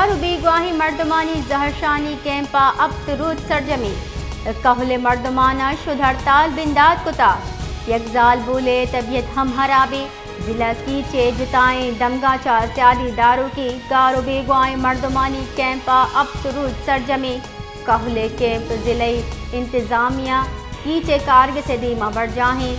گارو بیگواہی مردمانی زہرشانی کیمپا اب ترود سرجمی کہل مردمانہ شد ہڑتال بنداد کتا یکزال بولے طبیعت ہم ہرابے ضلع کی چے جتائیں دمگا چا سیادی داروں کی گارو بیگواہی مردمانی کیمپا اب ترود سرجمی کہل کیمپ ضلع انتظامیہ کی چے کارگ سے دیما بڑھ جاہیں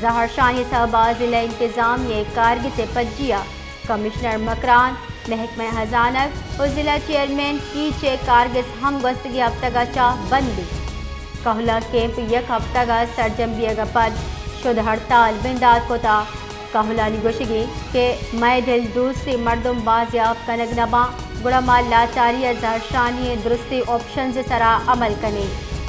زہرشانی صحبہ ضلع انتظامیہ کارگ سے پجیا کمشنر مکران محکمہ خزانہ اور ضلع چیئرمین کی چے کارگس ہم گستگی ہفتگا چا بندی کہلا کیمپ یک ہفتگا سرجم بیگا پد شد ہڑتال بنداد کوتا کہلا نگوشگی کہ میں دل دوسری مردم بازیاب کنگ نبا گڑما لاچاری زہرشانی درستی آپشنز سرا عمل کنے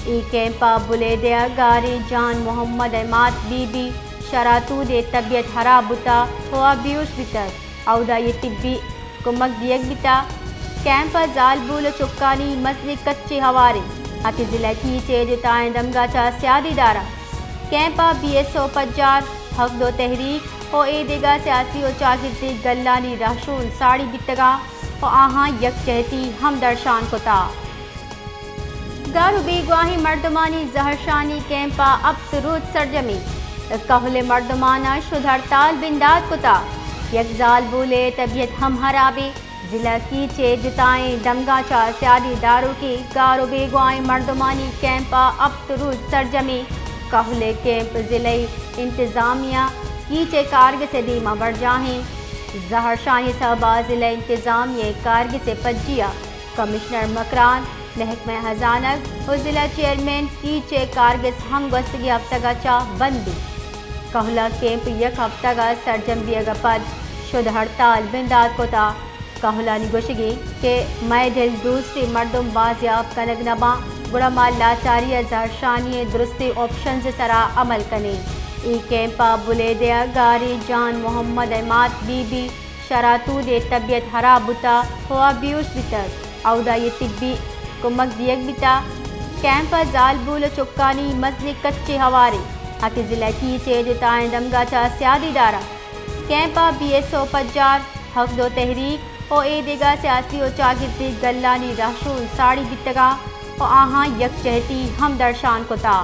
ای کیمپا بلیدیا گاری جان محمد احمد بی بی شراتو دے طبیعت خراب بتا ہوا بیوش بیتر اودا یہ طبی کمک دیگ بیتا کیمپا زال بول چکانی مسلی کچے ہوارے اتی ضلع کی چے جتائیں دمگا چا سیادی دارا کیمپا بی ایس او پجار حق دو تحریک او اے دیگا سیاسی و چاگردی گلانی رہشون ساڑی بیتگا و آہاں یک چہتی ہم درشان کتا گارو بیگواہی مردمانی زہرشانی کیمپا اب ترود سرجمی کہل مردمانہ شد ہڑتال بنداد کتا یکزال بولے طبیعت ہم ہرابے ضلع کی چے جتائیں دمگا چا سیادی داروں کی گارو بیگواہی مردمانی کیمپا اب ترود سرجمی کہل کیمپ ضلع انتظامیہ کی چے کارگ سے دیما بڑھ جاہیں زہرشانی صحبہ ضلع انتظامیہ کارگ سے پجیا کمشنر مکران محکمہ خزانہ اور ضلع چیئرمین کی چے کارگس ہم گستگی ہفتگا چا بندی کہلا کیمپ یک ہفتگا سرجم بیگا پد شد ہڑتال بنداد کوتا کہلا نگوشگی کہ میں دل دوسری مردم بازیاب کنگ نبا گڑما لاچاری زہرشانی درستی آپشنز سرا عمل کنے ای کیمپا بلیدیا گاری جان محمد احمد بی بی شراتو دے طبیعت خراب بتا ہوا بیوش بیتر اودا یہ طبی کمک دیگ بیتا کیمپا زال بول چکانی مسلی کچے ہوارے اتی ضلع کی چے جتائیں دمگا چا سیادی دارا کیمپا بی ایس او پجار حق دو تحریک او اے دیگا سیاسی و چاگردی گلانی رہشون ساڑی بیتگا و آہاں یک چہتی ہم درشان کتا